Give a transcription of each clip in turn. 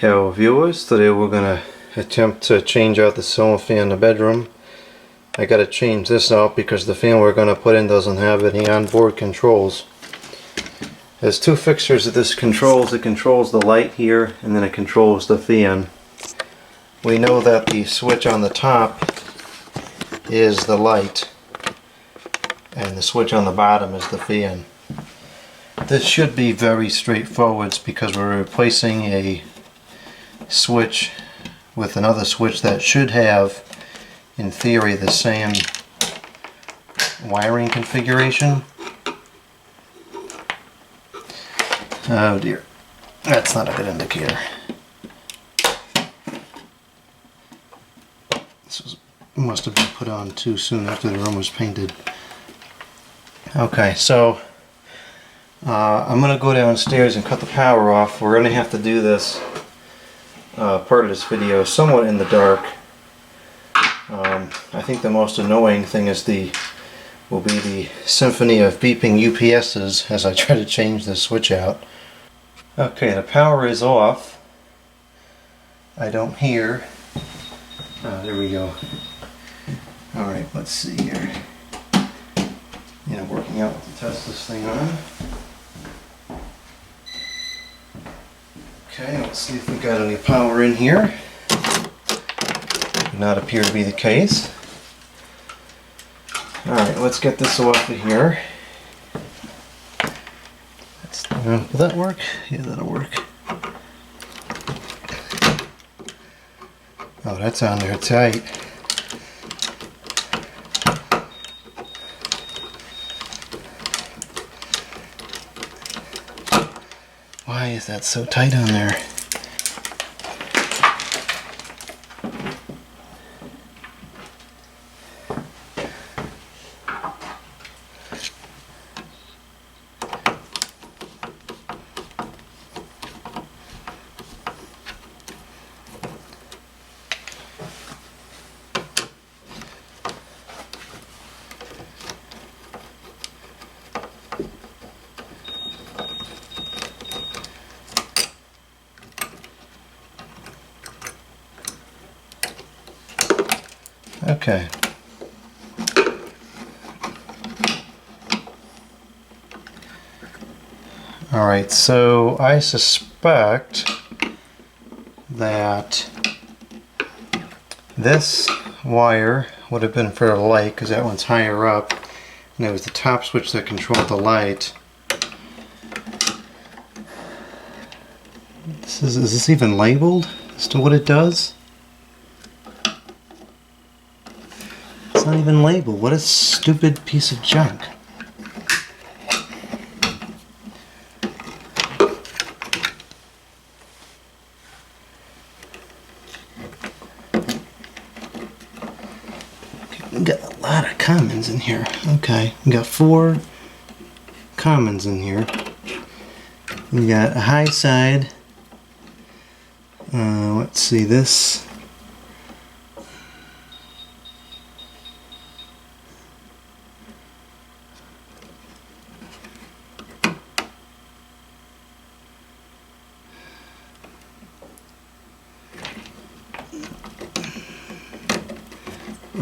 Hello viewers, today we're going to attempt to change out the ceiling fan in the bedroom. I got to change this out because the fan we're going to put in doesn't have any onboard controls. There's two fixtures that this controls. It controls the light here and then it controls the fan. We know that the switch on the top is the light and the switch on the bottom is the fan. This should be very straightforward because we're replacing a switch with another switch that should have, in theory, the same wiring configuration. Oh dear, that's not a good indicator. Must have been put on too soon after the room was painted. Okay, so I'm going to go downstairs and cut the power off. We're going to have to do this part of this video somewhat in the dark. I think the most annoying thing will be the symphony of beeping UPSs as I try to change the switch out. Okay, the power is off. I don't hear. There we go. Alright, let's see here. Working out to test this thing on. Okay, let's see if we got any power in here. Does not appear to be the case. Alright, let's get this off of here. Will that work? Yeah, that'll work. Oh, that's on there tight. Why is that so tight on there? Okay. Alright, so I suspect that this wire would have been for the light because that one's higher up and it was the top switch that controlled the light. Is this even labeled as to what it does? It's not even labeled. What a stupid piece of junk. Okay, we got a lot of commons in here. Okay, we got 4 commons in here. We got a high side. Let's see this.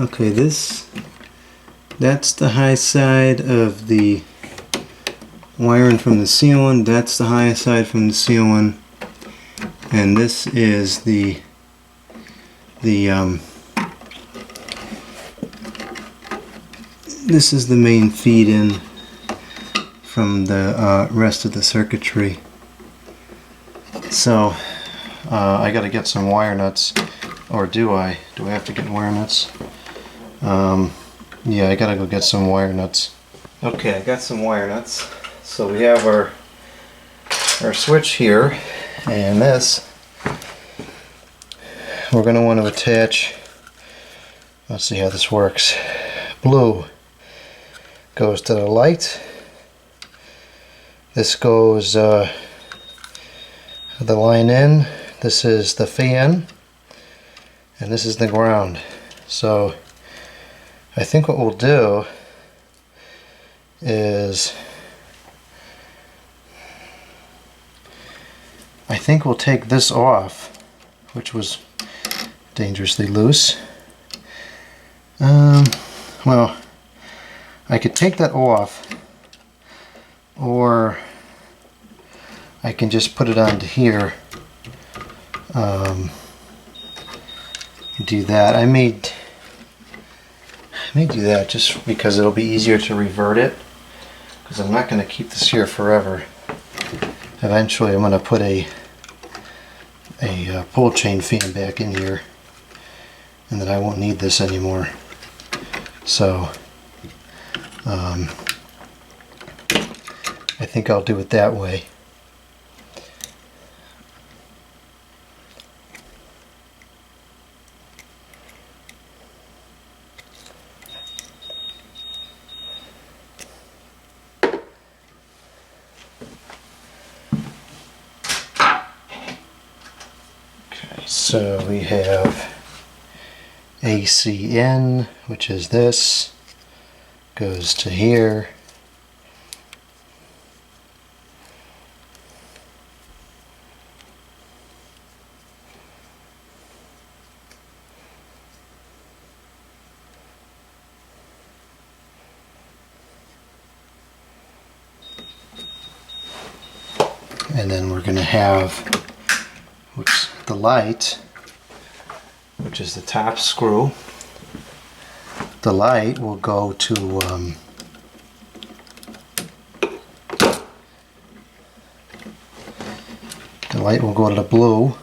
Okay, that's the high side of the wiring from the ceiling. That's the high side from the ceiling. And this is this is the main feed in from the rest of the circuitry. So I gotta get some wire nuts, or do I? Do I have to get wire nuts? Yeah, I gotta go get some wire nuts. Okay, I got some wire nuts. So we have our switch here, and this we're going to want to attach. Let's see how this works. Blue goes to the light. This goes the line in. This is the fan, and this is the ground. So I think what we'll do is I think we'll take this off, which was dangerously loose. Well, I could take that off, or I can just put it onto here. Do that. I may do that just because it'll be easier to revert it, because I'm not going to keep this here forever. Eventually I'm going to put a pull chain fan back in here, and then I won't need this anymore. So I think I'll do it that way. So we have ACN, which is this, goes to here. And then we're going to have the light, which is the top screw. The light will go to the blue.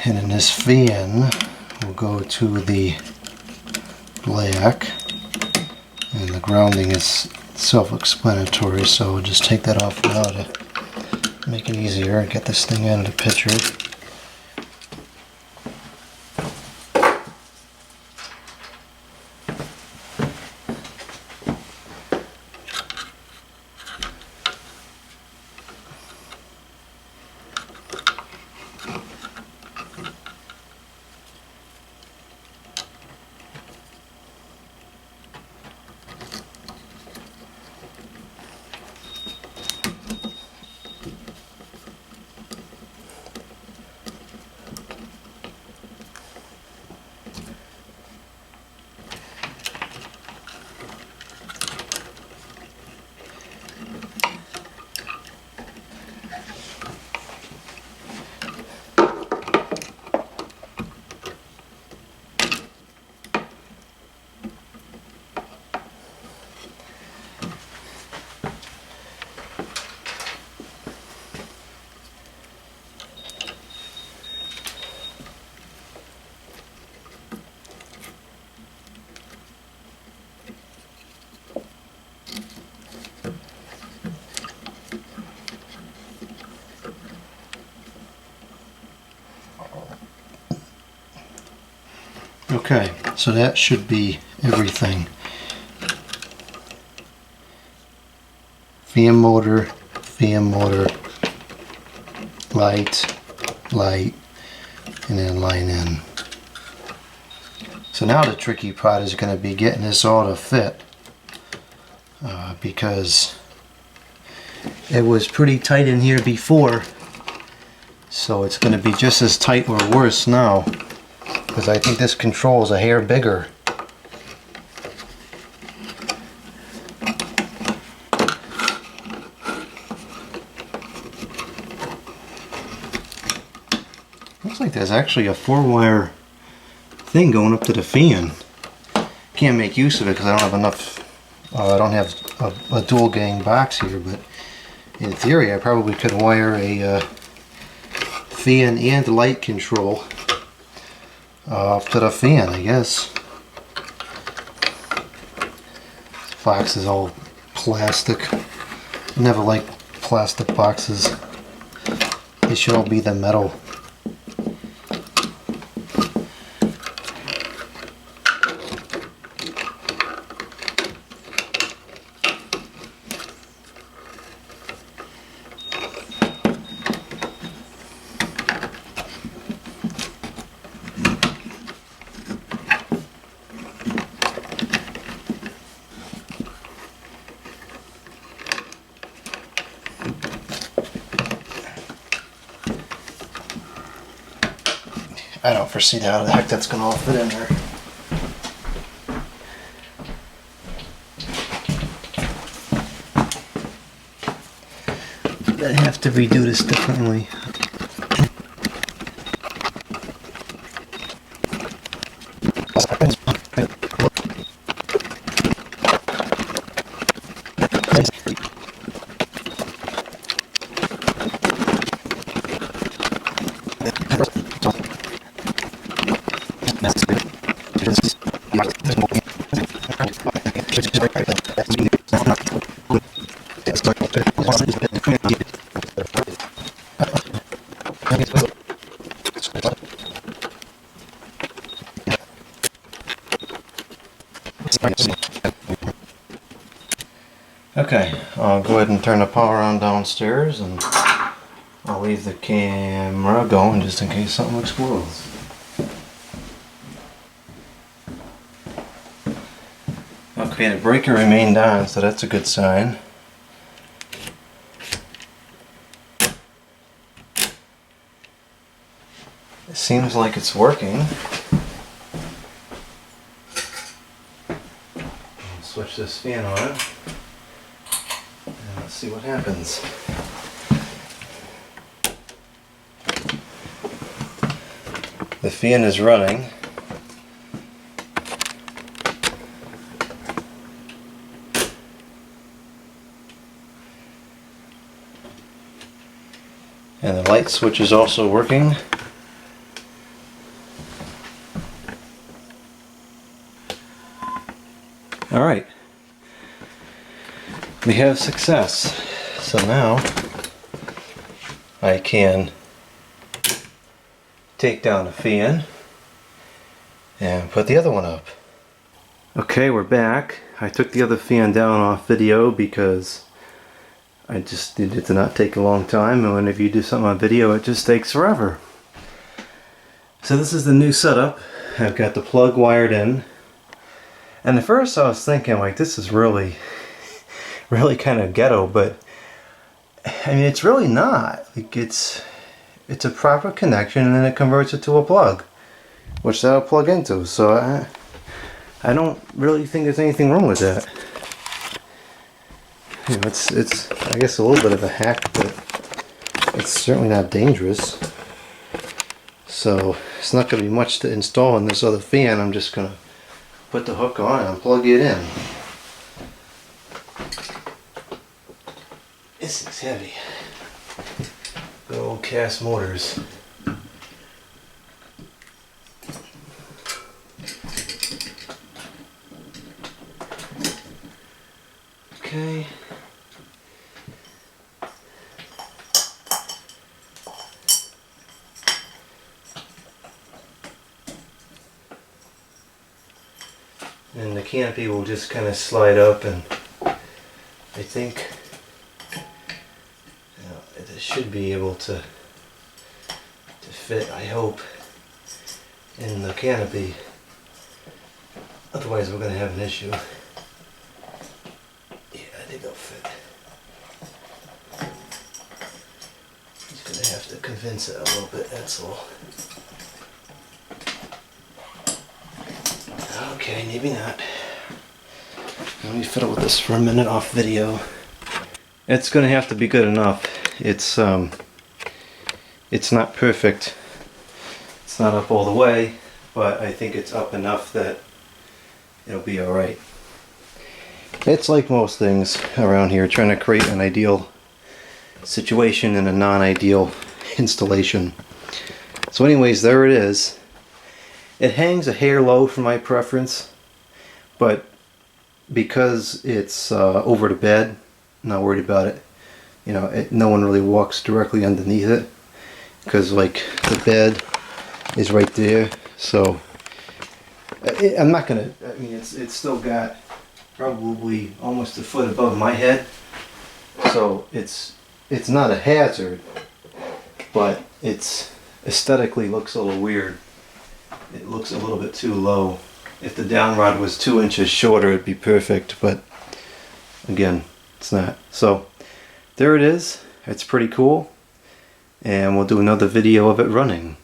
And then this fan will go to the black, and the grounding is self-explanatory, so we'll just take that off now to make it easier and get this thing out of the picture. Okay, so that should be everything. Fan motor, light, and then line in. So now the tricky part is going to be getting this all to fit, because it was pretty tight in here before, so it's going to be just as tight or worse now, because I think this control is a hair bigger. Looks like there's actually a 4-wire thing going up to the fan. Can't make use of it because I don't have enough. I don't have a dual gang box here, but in theory I probably could wire a fan and light control to the fan, I guess. This box is all plastic. Never like plastic boxes. They should all be the metal. I don't foresee how the heck that's going to all fit in there. I have to redo this differently. Okay, I'll go ahead and turn the power on downstairs, and I'll leave the camera going just in case something explodes. Okay, the breaker remained on, so that's a good sign. It seems like it's working. I'll switch this fan on. Let's see what happens. The fan is running. And the light switch is also working. Alright. We have success. So now I can take down the fan and put the other one up. Okay, we're back. I took the other fan down off video because I just needed it to not take a long time, and whenever you do something on video it just takes forever. So this is the new setup. I've got the plug wired in, and at first I was thinking like this is really kind of ghetto, but I mean it's really not. Like it's a proper connection, and then it converts it to a plug, which that'll plug into. So I don't really think there's anything wrong with that. You know, it's I guess a little bit of a hack, but it's certainly not dangerous. So it's not going to be much to install in this other fan. I'm just going to put the hook on and plug it in. This is heavy. Good old cast motors. Okay. And the canopy will just kind of slide up, and I think it should be able to fit, I hope, in the canopy. Otherwise we're going to have an issue. Yeah, I think they'll fit. Just going to have to convince it a little bit, that's all. Okay, maybe not. Let me fiddle with this for a minute off video. It's going to have to be good enough. It's not perfect. It's not up all the way, but I think it's up enough that it'll be alright. It's like most things around here, trying to create an ideal situation in a non-ideal installation. So anyways, there it is. It hangs a hair low for my preference, but because it's over the bed, I'm not worried about it. You know, no one really walks directly underneath it because like the bed is right there. So I'm not gonna. I mean, it's still got probably almost a foot above my head, so it's not a hazard, but it's aesthetically looks a little weird. It looks a little bit too low. If the down rod was 2 inches shorter, it'd be perfect, but again, it's not. So there it is. It's pretty cool, and we'll do another video of it running.